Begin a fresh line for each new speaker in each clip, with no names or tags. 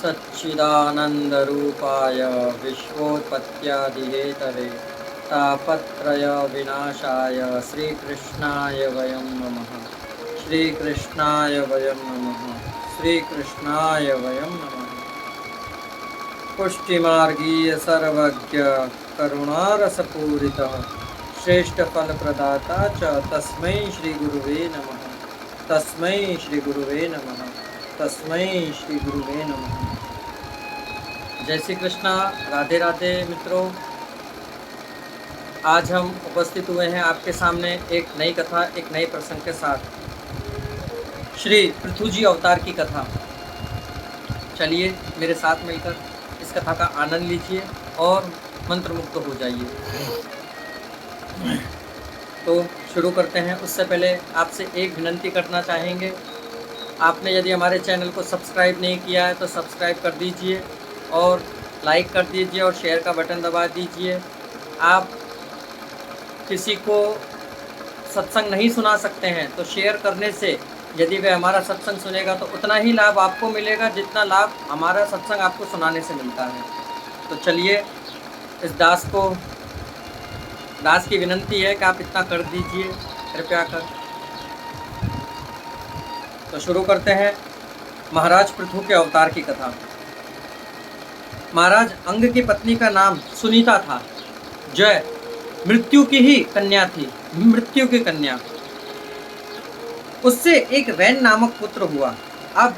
सच्चिदानन्दरूपाय विश्वोत्पत्त्यादिहेतवे तापत्रयविनाशाय श्रीकृष्णाय वयं नमः। श्रीकृष्णाय वयं नमः। श्रीकृष्णाय वयं नमः। पुष्टिमार्गीय सर्वज्ञ करुणारसपूरितः श्रेष्ठफलप्रदाता च तस्मै श्रीगुरुवे नमः। तस्मै श्रीगुरुवे नमः। तस्मै श्रीगुरुवे नमः। जय श्री कृष्णा। राधे राधे मित्रों, आज हम उपस्थित हुए हैं आपके सामने एक नई कथा, एक नए प्रसंग के साथ, श्री पृथु जी अवतार की कथा। चलिए मेरे साथ मिलकर इस कथा का आनंद लीजिए और मंत्रमुग्ध हो जाइए। तो शुरू करते हैं। उससे पहले आपसे एक विनंती करना चाहेंगे, आपने यदि हमारे चैनल को सब्सक्राइब नहीं किया है तो सब्सक्राइब कर दीजिए और लाइक कर दीजिए और शेयर का बटन दबा दीजिए। आप किसी को सत्संग नहीं सुना सकते हैं तो शेयर करने से यदि वह हमारा सत्संग सुनेगा तो उतना ही लाभ आपको मिलेगा जितना लाभ हमारा सत्संग आपको सुनाने से मिलता है। तो चलिए, इस दास की विनंती है कि आप इतना कर दीजिए कृपया कर। तो शुरू करते हैं महाराज पृथु के अवतार की कथा। महाराज अंग की पत्नी का नाम सुनीता था, जो मृत्यु की ही कन्या थी। मृत्यु की कन्या, उससे एक वैन नामक पुत्र हुआ। अब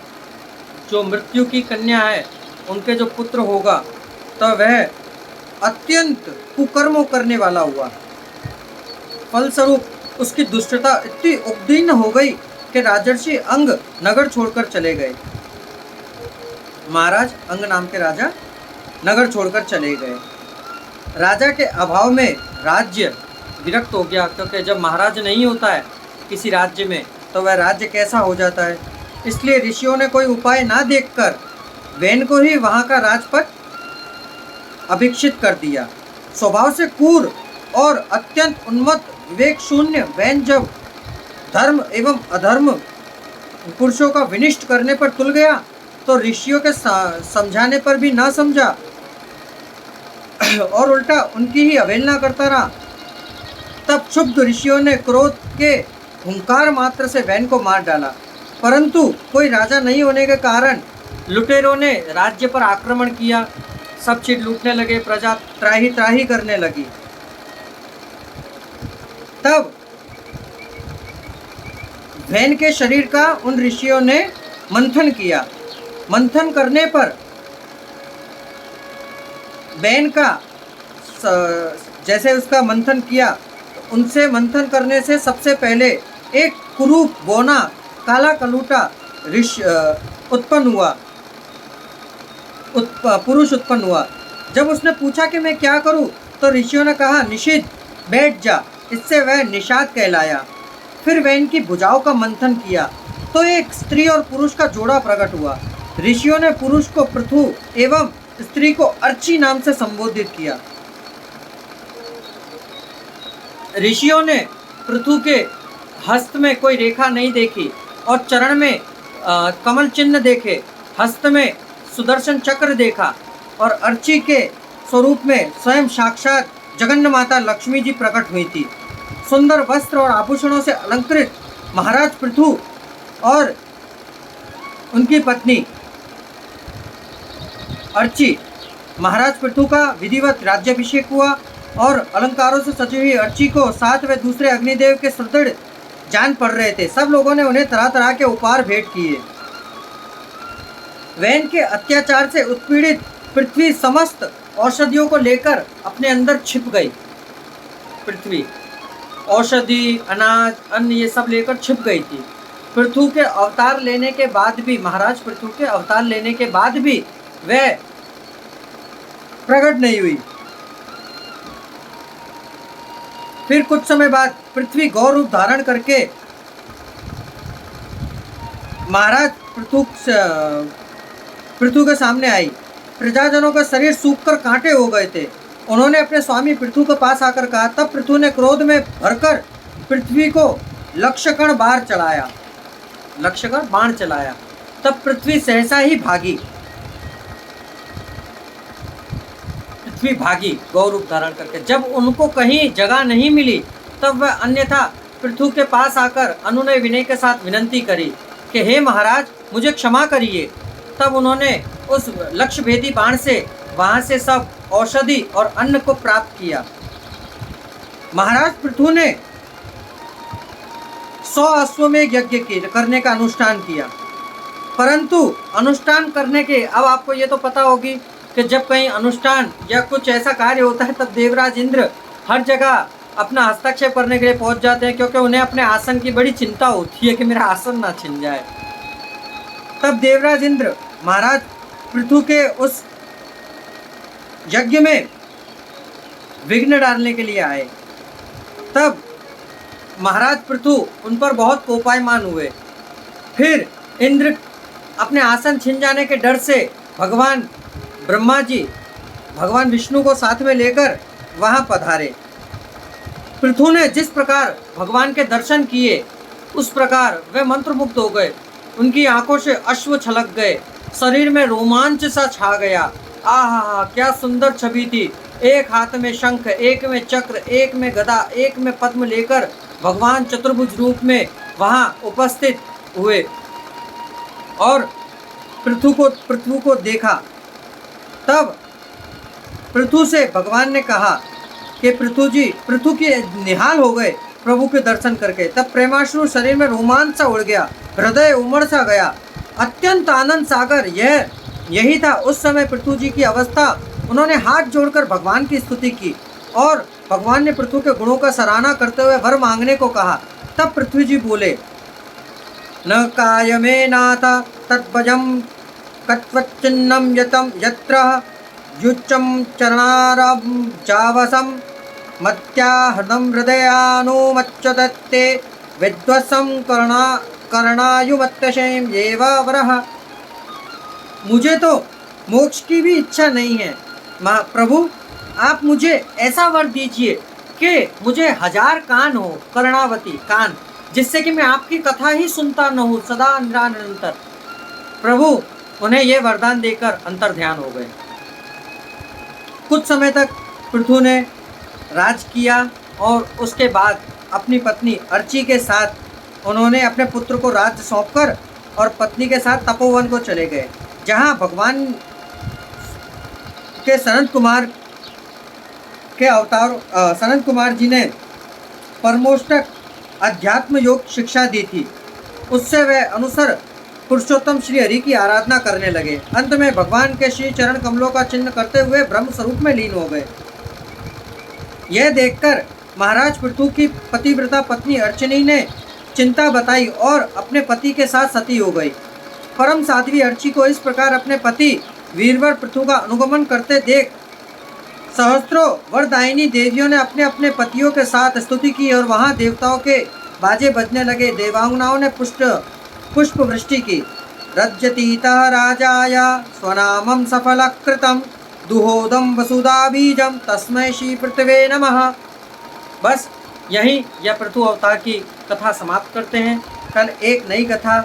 जो मृत्यु की कन्या है, उनके जो पुत्र होगा तो वह अत्यंत कुकर्मों करने वाला हुआ। फलस्वरूप उसकी दुष्टता इतनी उद्दीन हो गई कि राजर्षि अंग नगर छोड़कर चले गए। महाराज अंग नाम के राजा नगर छोड़कर चले गए। राजा के अभाव में राज्य विरक्त हो गया, क्योंकि जब महाराज नहीं होता है किसी राज्य में तो वह राज्य कैसा हो जाता है। इसलिए ऋषियों ने कोई उपाय ना देखकर वैन को ही वहाँ का राजपद अभिक्षित कर दिया। स्वभाव से क्रूर और अत्यंत उन्मत्त विवेक शून्य वैन जब धर्म एवं अधर्म पुरुषों का विनिष्ट करने पर तुल गया तो ऋषियों के समझाने पर भी ना समझा और उल्टा उनकी ही अवहेलना करता रहा। तब क्षुब्ध ऋषियों ने क्रोध के हुंकार मात्र से वैन को मार डाला, परंतु कोई राजा नहीं होने के कारण लुटेरों ने राज्य पर आक्रमण किया। सब चीज लूटने लगे, प्रजा त्राही त्राही करने लगी। तब वैन के शरीर का उन ऋषियों ने मंथन किया। मंथन करने पर वैन का जैसे उसका मंथन किया, उनसे मंथन करने से सबसे पहले एक कुरूप बोना काला कलूटा उत्पन्न हुआ, पुरुष उत्पन्न हुआ। जब उसने पूछा कि मैं क्या करूं, तो ऋषियों ने कहा निषिद्ध बैठ जा। इससे वह निषाद कहलाया। फिर वह इनकी भुजाओं का मंथन किया तो एक स्त्री और पुरुष का जोड़ा प्रकट हुआ। ऋषियों ने पुरुष को पृथु एवं स्त्री को अर्ची नाम से संबोधित किया। ऋषियों ने पृथु के हस्त में कोई रेखा नहीं देखी और चरण में कमल चिन्ह देखे, हस्त में सुदर्शन चक्र देखा और अर्ची के स्वरूप में स्वयं साक्षात जगन्नाथ माता लक्ष्मी जी प्रकट हुई थी। सुंदर वस्त्र और आभूषणों से अलंकृत महाराज पृथु और उनकी पत्नी अर्ची, महाराज पृथु का विधिवत राज्याभिषेक हुआ और अलंकारों से सजी हुई अर्ची को साथ व दूसरे अग्निदेव के सुदृढ़ जान पड़ रहे थे। सब लोगों ने उन्हें तरह तरह के उपहार भेंट किए। वैन के अत्याचार से उत्पीड़ित पृथ्वी समस्त औषधियों को लेकर अपने अंदर छिप गई। पृथ्वी औषधि, अनाज, अन्न ये सब लेकर छिप गई थी। पृथु के अवतार लेने के बाद भी, महाराज पृथु के अवतार लेने के बाद भी वह प्रकट नहीं हुई। फिर कुछ समय बाद पृथ्वी गौ रूप धारण करके महाराज पृथु के सामने आई। प्रजाजनों का शरीर सूखकर कांटे हो गए थे। उन्होंने अपने स्वामी पृथु के पास आकर कहा। तब पृथु ने क्रोध में भरकर पृथ्वी को लक्षकण बाण चलाया। तब पृथ्वी सहसा ही भागी। पृथ्वी भागी गौ रूप धारण करके। जब उनको कहीं जगह नहीं मिली तब वह अन्यथा पृथु के पास आकर अनुनय विनय के साथ विनंती करी कि हे महाराज मुझे क्षमा करिए। तब उन्होंने उस लक्ष्य भेदी बाण से वहां से सब औषधि और अन्न को प्राप्त किया। महाराज पृथु ने 100 अश्वमेध यज्ञ करने का अनुष्ठान किया, परंतु अनुष्ठान करने के, अब आपको ये तो पता होगी कि जब कहीं अनुष्ठान या कुछ ऐसा कार्य होता है तब देवराज इंद्र हर जगह अपना हस्तक्षेप करने के लिए पहुंच जाते हैं, क्योंकि उन्हें अपने आसन की बड़ी चिंता होती है कि मेरा आसन ना छिन जाए। तब देवराज इंद्र महाराज पृथु के उस यज्ञ में विघ्न डालने के लिए आए। तब महाराज पृथु उन पर बहुत कोपायमान हुए। फिर इंद्र अपने आसन छिन जाने के डर से भगवान ब्रह्मा जी भगवान विष्णु को साथ में लेकर वहां पधारे। पृथु ने जिस प्रकार भगवान के दर्शन किए उस प्रकार वे मंत्रमुग्ध हो गए। उनकी आंखों से अश्रु छलक गए, शरीर में रोमांच सा छा गया। आहा, क्या सुंदर छवि थी। एक हाथ में शंख, एक में चक्र, एक में गदा, एक में पद्म लेकर भगवान चतुर्भुज रूप में वहां उपस्थित हुए और पृथु को देखा। तब पृथु से भगवान ने कहा कि पृथु की निहाल हो गए प्रभु के दर्शन करके। तब प्रेमाश्रु शरीर में रोमांच सा उड़ गया, हृदय उमड़ सा गया। अत्यंत आनंद सागर यही था उस समय पृथु जी की अवस्था। उन्होंने हाथ जोड़कर भगवान की स्तुति की और भगवान ने पृथु के गुणों का सराहना करते हुए वर मांगने को कहा। तब पृथ्वी जी बोले, न कायमे नाथ तद्भजम कत्वच्चिन्नम यतम यत्र युच्चम चरणारम जावसम मत्या हृदम हृदयानुमच्चदत्ते विद्वसम करणायुमत्यशेम येव वरः। मुझे तो मोक्ष की भी इच्छा नहीं है प्रभु, आप मुझे ऐसा वर दीजिए कि मुझे 1000 कान हो, कर्णावती कान, जिससे कि मैं आपकी कथा ही सुनता न हूँ सदा निरंतर। प्रभु उन्हें यह वरदान देकर अंतर ध्यान हो गए। कुछ समय तक पृथु ने राज किया और उसके बाद अपनी पत्नी अर्ची के साथ उन्होंने अपने पुत्र को राज्य सौंपकर और पत्नी के साथ तपोवन को चले गए, जहाँ भगवान के सनत कुमार के अवतार सनत कुमार जी ने परमोष्टक अध्यात्म योग शिक्षा दी थी। उससे वे अनुसार पुरुषोत्तम श्री हरि की आराधना करने लगे। अंत में भगवान के श्री चरण कमलों का चिन्ह करते हुए ब्रह्म स्वरूप में लीन हो गए। यह देखकर महाराज पृथु की पतिव्रता पत्नी अर्चनी ने चिंता बताई और अपने पति के साथ सती हो गई। परम साध्वी अर्ची को इस प्रकार अपने पति वीरवर पृथु का अनुगमन करते देख सहस्त्रों वरदायिनी देवियों ने अपने अपने पतियों के साथ स्तुति की और वहां देवताओं के बाजे बजने लगे। देवांगनाओं ने पुष्प वृष्टि की। रज्यतीतः राजाय स्वनामं सफलकृतं दुहोदं वसुधा बीजं तस्मै श्री पृथ्वे नमः। बस यहीं यह पृथु अवतार की कथा समाप्त करते हैं। कल एक नई कथा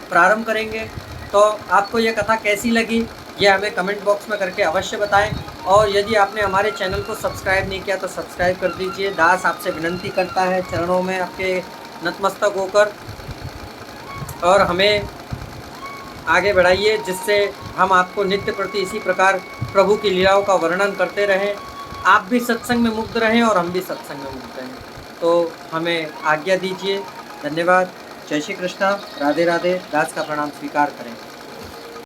प्रारंभ करेंगे। तो आपको यह कथा कैसी लगी यह हमें कमेंट बॉक्स में करके अवश्य बताएं। और यदि आपने हमारे चैनल को सब्सक्राइब नहीं किया तो सब्सक्राइब कर दीजिए। दास आपसे विनंती करता है चरणों में आपके नतमस्तक होकर, और हमें आगे बढ़ाइए जिससे हम आपको नित्य प्रति इसी प्रकार प्रभु की लीलाओं का वर्णन करते रहें। आप भी सत्संग में मुक्त रहें और हम भी सत्संग में मुक्त रहें। तो हमें आज्ञा दीजिए। धन्यवाद। जय श्री कृष्णा। राधे राधे। दास का प्रणाम स्वीकार करें।